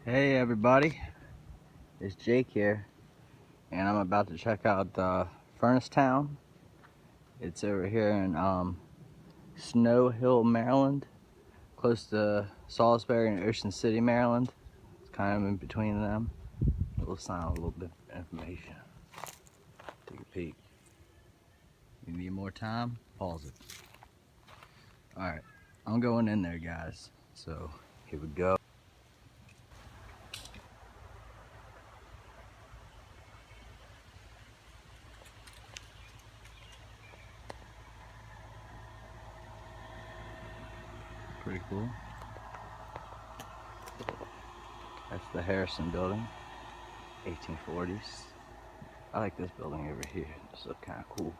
Hey everybody, it's Jake here, and I'm about to check out Furnace Town. It's over here in Snow Hill, Maryland, close to Salisbury and Ocean City, Maryland. It's kind of in between them. We'll sign out a little bit of information. Take a peek. You need more time? Pause it. Alright, I'm going in there, guys. So, here we go. Pretty cool. That's the Harrison building, 1840s. I like this building over here. This looks kind of cool.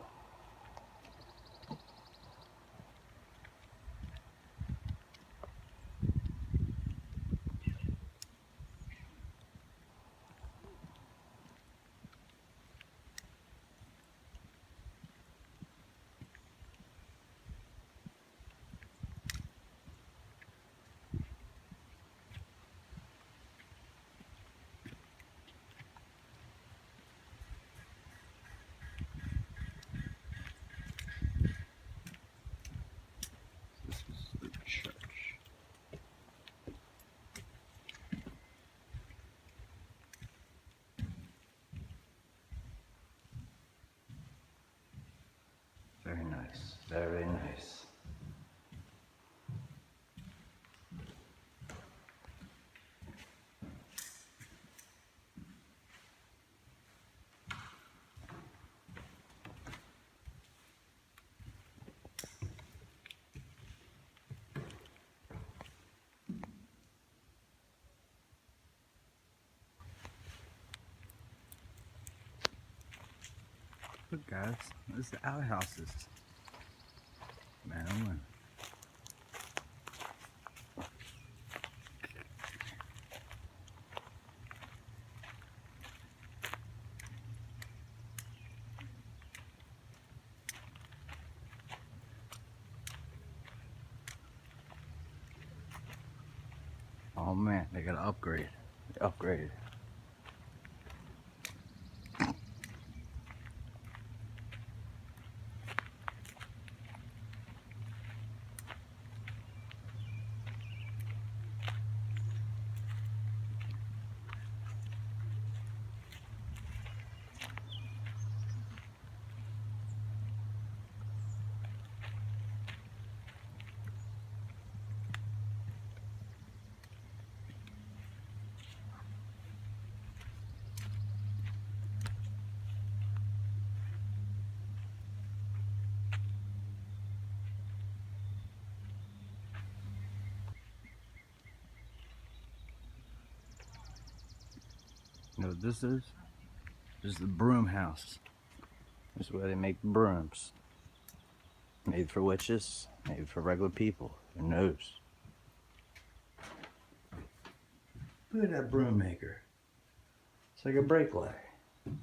This is the church. Very nice, very nice. Look guys, this is the outhouses. Man, oh man. Oh man, they gotta upgrade. They upgraded. You know what this is? This is the Broom House. This is where they make brooms. Made for witches, made for regular people. Who knows? Look at that broom maker. It's like a brake lag. You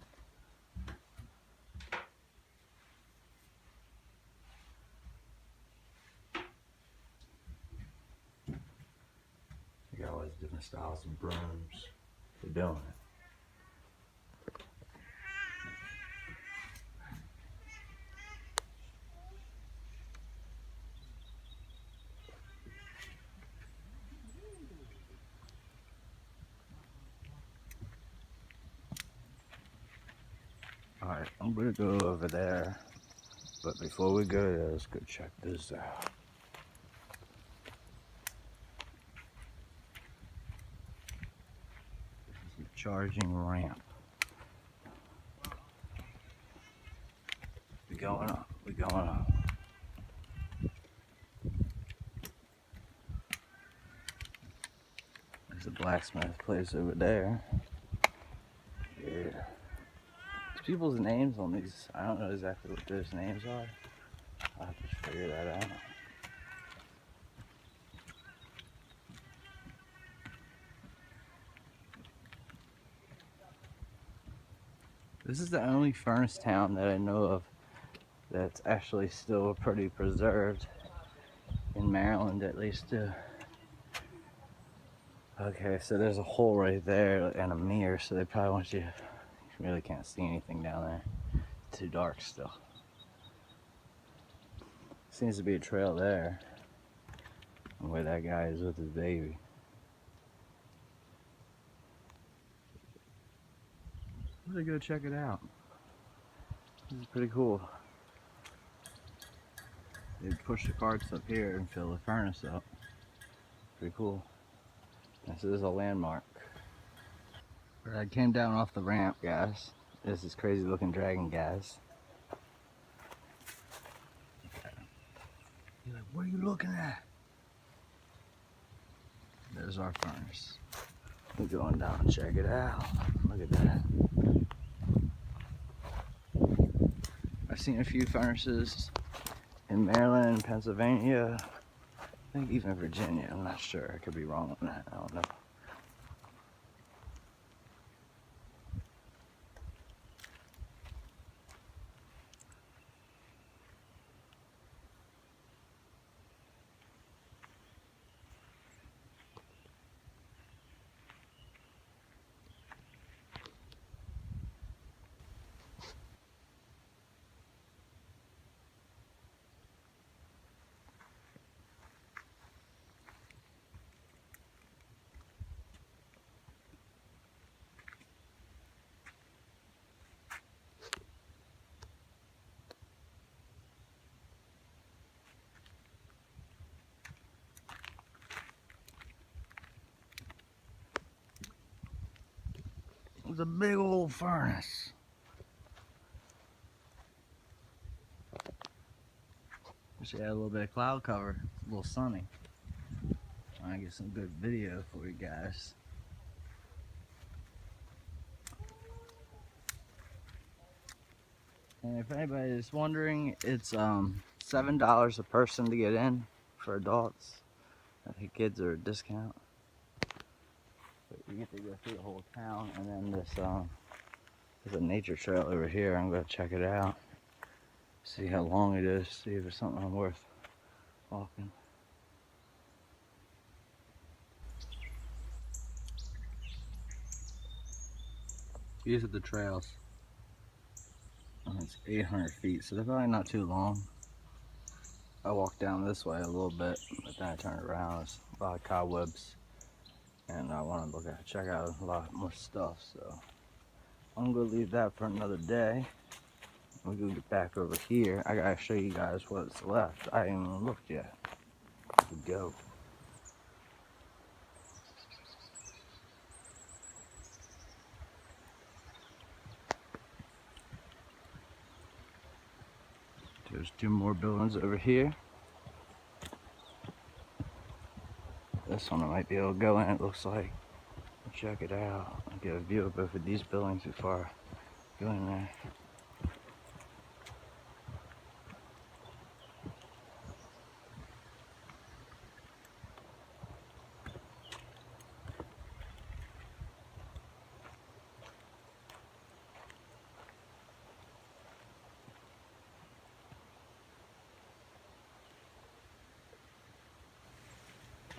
got all these different styles of brooms. They're doing it. Alright, I'm gonna go over there, but before we go there, let's go check this out. This is a charging ramp. We're going up, we're going up. There's a blacksmith place over there. Yeah. People's names on these, I don't know exactly what those names are. I'll have to figure that out. This is the only furnace town that I know of that's actually still pretty preserved in Maryland, at least. Okay, so there's a hole right there and a mirror, so they probably want you really can't see anything down there. It's too dark still. Seems to be a trail there where that guy is with his baby. I'm gonna go check it out. This is pretty cool. They push the carts up here and fill the furnace up. Pretty cool. This is a landmark. I came down off the ramp, guys. This is crazy looking dragon, guys. You're like, what are you looking at? There's our furnace. We're going down and check it out. Look at that. I've seen a few furnaces in Maryland, Pennsylvania, I think even Virginia. I'm not sure. I could be wrong on that. I don't know. It's a big old furnace. Wish it had a little bit of cloud cover. It's a little sunny. I get some good video for you guys. And if anybody is wondering, it's $7 a person to get in for adults. I think kids are a discount. But you get to go through the whole town, and then there's a nature trail over here. I'm gonna check it out. See how long it is. See if it's something worth walking. These are the trails. And it's 800 feet, so they're probably not too long. I walked down this way a little bit, but then I turned around. There's a lot of cobwebs, and I want to check out a lot more stuff. So I'm gonna leave that for another day. We're gonna get back over here. I gotta show you guys what's left. I ain't even looked yet. Here we go. There's two more buildings over here. This one I might be able to go in, it looks like. Check it out. I'll get a view of both of these buildings before I go in there.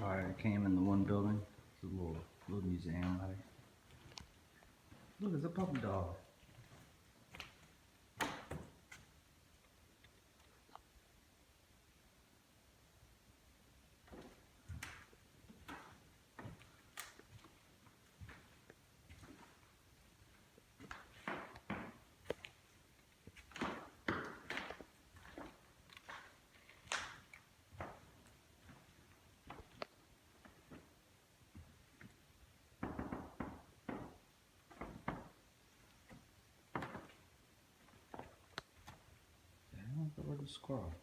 Alright, I came in the one building. It's a little museum, right? Look, it's a puppy dog. Where's the squirrel?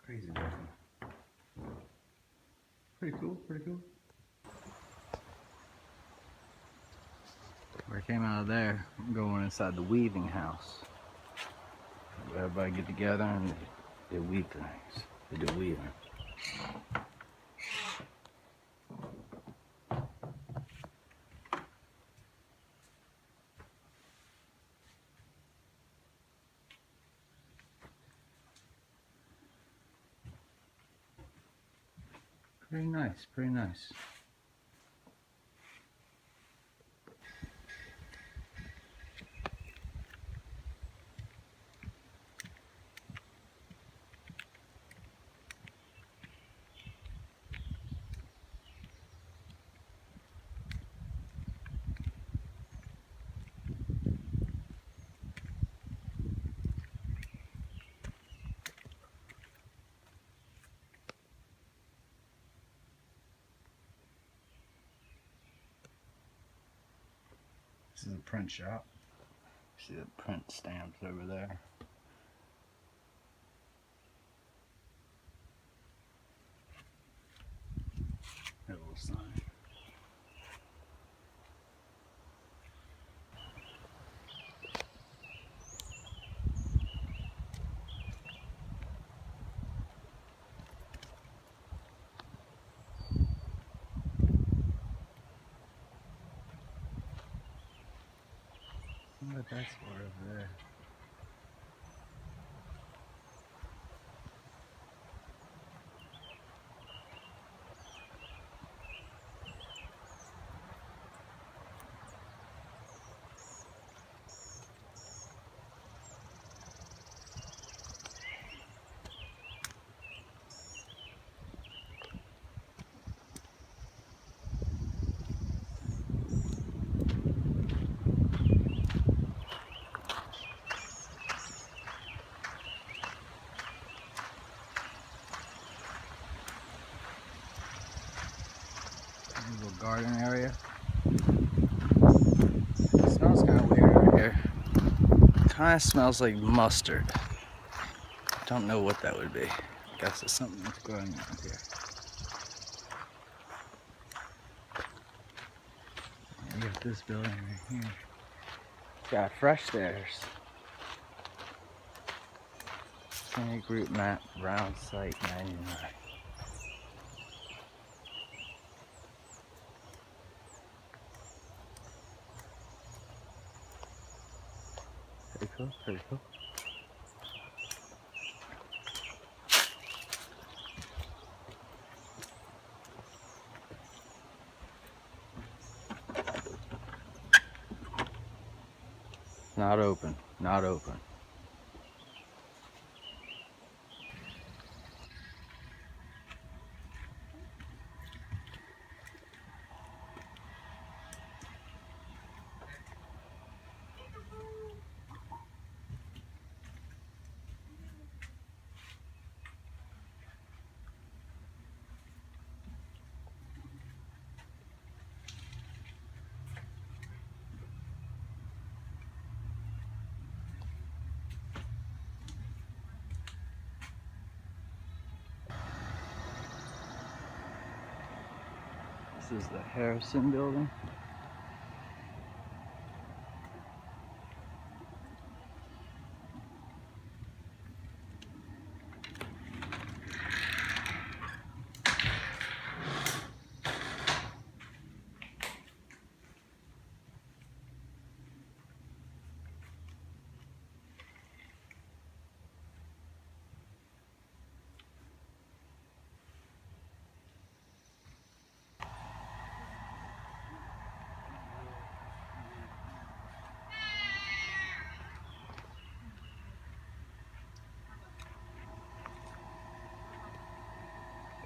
Crazy looking. Pretty cool, pretty cool. Where I came out of there, I'm going inside the weaving house. Everybody get together and they weave things. They do weaving. Pretty nice, pretty nice. This is a print shop. See the print stamps over there. A little sign. What that's for over there. Little garden area. It smells kind of weird over here. Kind of smells like mustard. Don't know what that would be. I guess it's something that's growing out here. And you got this building right here. Got fresh stairs. Scenic route map, round site 99. Pretty cool, pretty cool. Not open, not open. This is the Harrison building.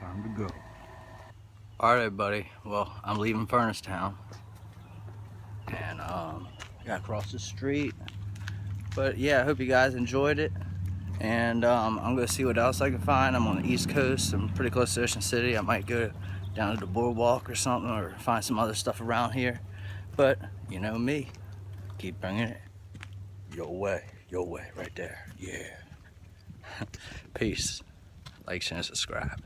Time to go. Alright everybody, well I'm leaving Furnace Town and gotta cross the street, but yeah, I hope you guys enjoyed it, and I'm gonna see what else I can find. I'm on the East Coast, I'm pretty close to Ocean City. I might go down to the boardwalk or something, or find some other stuff around here, but you know me, keep bringing it your way right there. Yeah. Peace. Like, share, and subscribe.